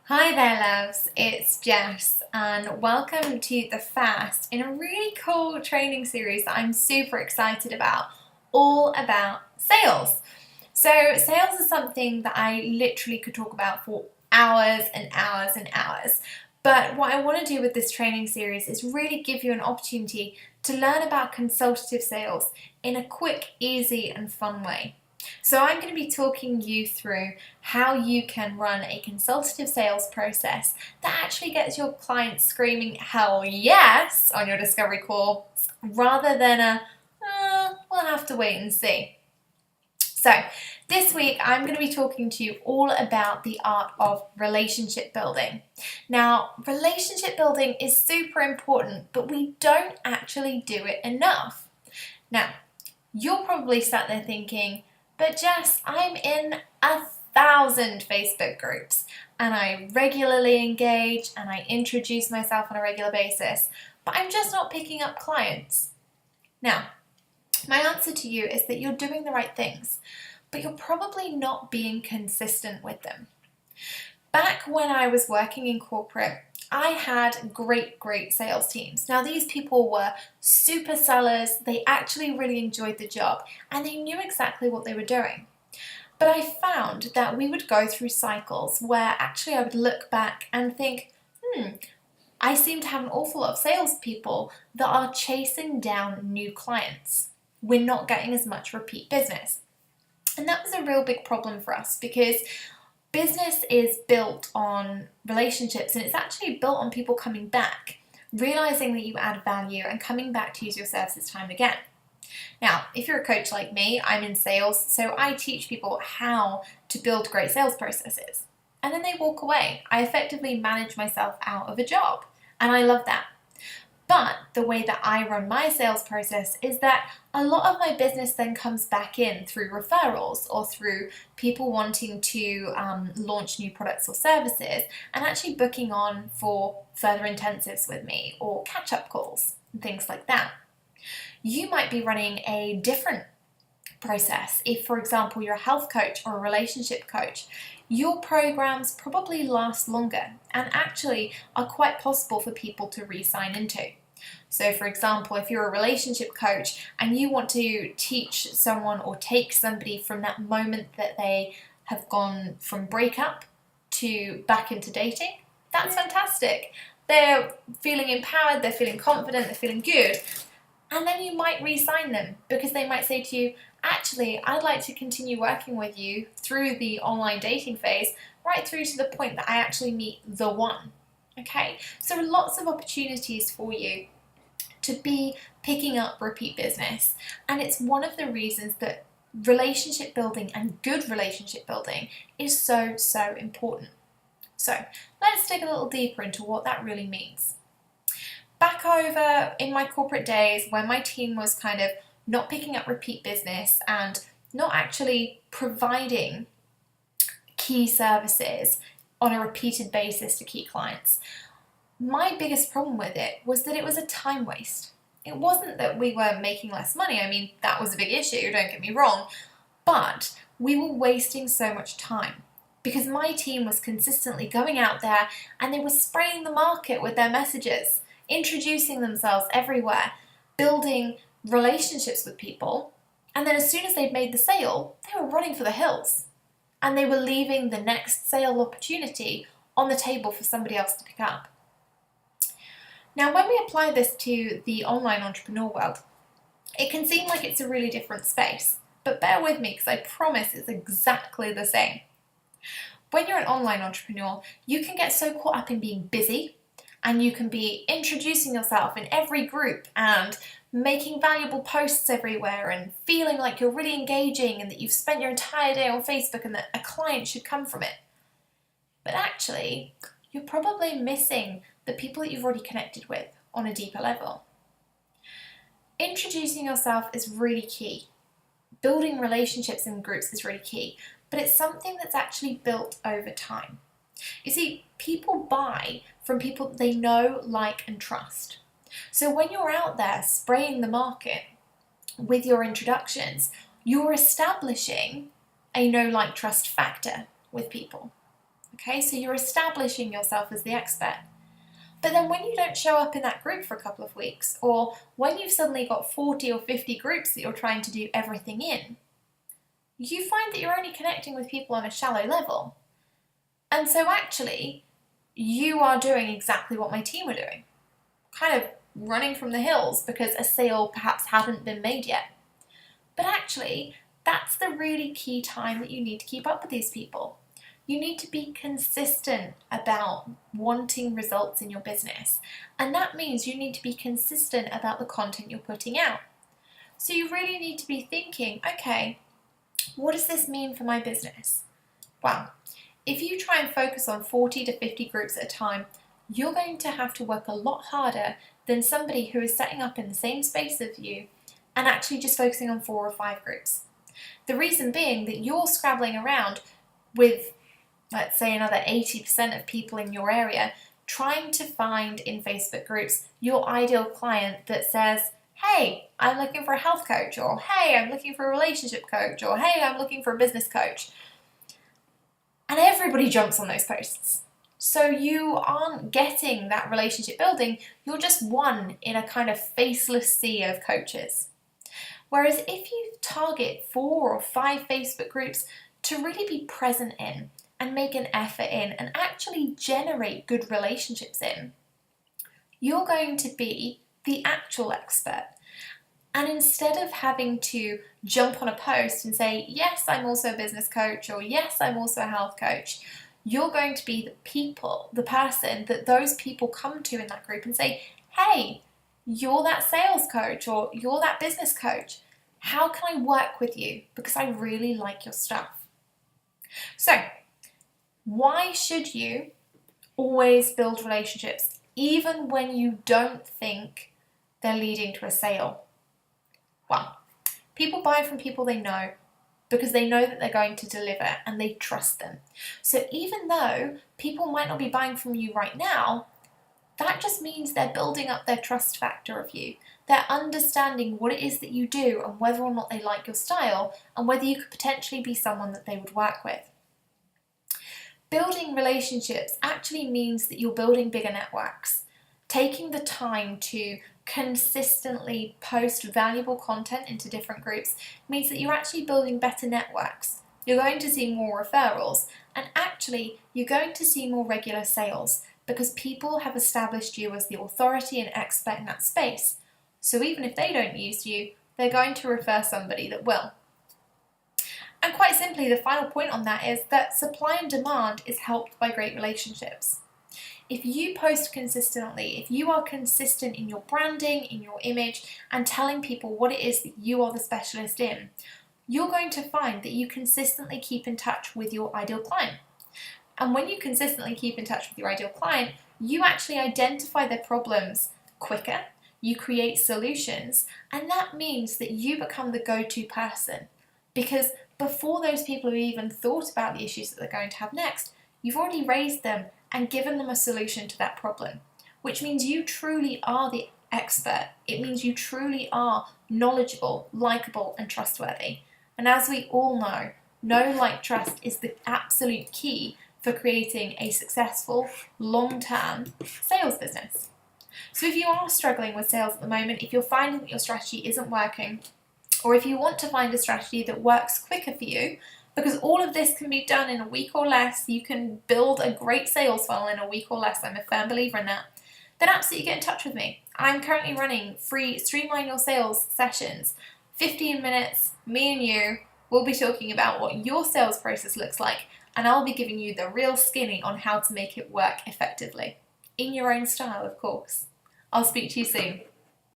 Hi there, loves. It's Jess, and welcome to the first in a really cool training series that I'm super excited about, all about sales. So, sales is something that I literally could talk about for hours and hours and hours. But what I want to do with this training series is really give you an opportunity to learn about consultative sales in a quick, easy, and fun way. So I'm going to be talking you through how you can run a consultative sales process that actually gets your clients screaming hell yes on your discovery call rather than we'll have to wait and see. So this week I'm going to be talking to you all about the art of relationship building. Now, relationship building is super important, but we don't actually do it enough. Now, you're probably sat there thinking, but Jess, I'm in 1,000 Facebook groups and I regularly engage and I introduce myself on a regular basis, but I'm just not picking up clients. Now, my answer to you is that you're doing the right things, but you're probably not being consistent with them. Back when I was working in corporate, I had great sales teams. Now, these people were super sellers, they actually really enjoyed the job, and they knew exactly what they were doing. But I found that we would go through cycles where actually I would look back and think, I seem to have an awful lot of salespeople that are chasing down new clients. We're not getting as much repeat business. And that was a real big problem for us because business is built on relationships, and it's actually built on people coming back, realizing that you add value and coming back to use your services time and again. Now, if you're a coach like me, I'm in sales, so I teach people how to build great sales processes. And then they walk away. I effectively manage myself out of a job, and I love that. But the way that I run my sales process is that a lot of my business then comes back in through referrals or through people wanting to launch new products or services and actually booking on for further intensives with me or catch-up calls and things like that. You might be running a different process. If, for example, you're a health coach or a relationship coach, your programs probably last longer and actually are quite possible for people to re-sign into. So, for example, if you're a relationship coach and you want to teach someone or take somebody from that moment that they have gone from breakup to back into dating, that's fantastic. They're feeling empowered, they're feeling confident, they're feeling good. And then you might re-sign them because they might say to you, actually, I'd like to continue working with you through the online dating phase, right through to the point that I actually meet the one. Okay, so lots of opportunities for you to be picking up repeat business. And it's one of the reasons that relationship building and good relationship building is so important. So let's dig a little deeper into what that really means. Back over in my corporate days when my team was kind of not picking up repeat business and not actually providing key services on a repeated basis to key clients, my biggest problem with it was that it was a time waste. It wasn't that we were making less money. I mean, that was a big issue, don't get me wrong, but we were wasting so much time because my team was consistently going out there and they were spraying the market with their messages, introducing themselves everywhere, building relationships with people, and then as soon as they'd made the sale, they were running for the hills and they were leaving the next sale opportunity on the table for somebody else to pick up. Now, when we apply this to the online entrepreneur world, it can seem like it's a really different space, but bear with me because I promise it's exactly the same. When you're an online entrepreneur, you can get so caught up in being busy and you can be introducing yourself in every group and making valuable posts everywhere and feeling like you're really engaging and that you've spent your entire day on Facebook and that a client should come from it. But actually, you're probably missing the people that you've already connected with on a deeper level. Introducing yourself is really key. Building relationships in groups is really key, but it's something that's actually built over time. You see, people buy from people they know, like, and trust. So when you're out there spraying the market with your introductions, you're establishing a know, like, trust factor with people. Okay, so you're establishing yourself as the expert. But then when you don't show up in that group for a couple of weeks, or when you've suddenly got 40 or 50 groups that you're trying to do everything in, you find that you're only connecting with people on a shallow level. And so actually, you are doing exactly what my team were doing, kind of running from the hills because a sale perhaps hadn't been made yet. But actually, that's the really key time that you need to keep up with these people. You need to be consistent about wanting results in your business. And that means you need to be consistent about the content you're putting out. So you really need to be thinking, okay, what does this mean for my business? Well, if you try and focus on 40 to 50 groups at a time, you're going to have to work a lot harder than somebody who is setting up in the same space as you and actually just focusing on 4 or 5 groups. The reason being that you're scrabbling around with, let's say, another 80% of people in your area, trying to find in Facebook groups your ideal client that says, hey, I'm looking for a health coach, or hey, I'm looking for a relationship coach, or hey, I'm looking for a business coach. And everybody jumps on those posts. So you aren't getting that relationship building, you're just one in a kind of faceless sea of coaches. Whereas if you target 4 or 5 Facebook groups to really be present in and make an effort in and actually generate good relationships in, you're going to be the actual expert. And instead of having to jump on a post and say, yes, I'm also a business coach, or yes, I'm also a health coach, you're going to be the person that those people come to in that group and say, hey, you're that sales coach, or you're that business coach. How can I work with you? Because I really like your stuff. So, why should you always build relationships, even when you don't think they're leading to a sale? Well, people buy from people they know because they know that they're going to deliver and they trust them. So even though people might not be buying from you right now, that just means they're building up their trust factor of you. They're understanding what it is that you do and whether or not they like your style and whether you could potentially be someone that they would work with. Building relationships actually means that you're building bigger networks. Taking the time to consistently post valuable content into different groups means that you're actually building better networks. You're going to see more referrals, and actually you're going to see more regular sales because people have established you as the authority and expert in that space. So even if they don't use you, they're going to refer somebody that will. And quite simply, the final point on that is that supply and demand is helped by great relationships. If you post consistently, if you are consistent in your branding, in your image, and telling people what it is that you are the specialist in, you're going to find that you consistently keep in touch with your ideal client. And when you consistently keep in touch with your ideal client, you actually identify their problems quicker, you create solutions, and that means that you become the go-to person. Because before those people have even thought about the issues that they're going to have next, you've already raised them and given them a solution to that problem, which means you truly are the expert. It means you truly are knowledgeable, likable, and trustworthy. And as we all know, like, trust is the absolute key for creating a successful, long-term sales business. So if you are struggling with sales at the moment, if you're finding that your strategy isn't working, or if you want to find a strategy that works quicker for you, because all of this can be done in a week or less, you can build a great sales funnel in a week or less, I'm a firm believer in that, then absolutely get in touch with me. I'm currently running free Streamline Your Sales sessions. 15 minutes, me and you will be talking about what your sales process looks like, and I'll be giving you the real skinny on how to make it work effectively. In your own style, of course. I'll speak to you soon.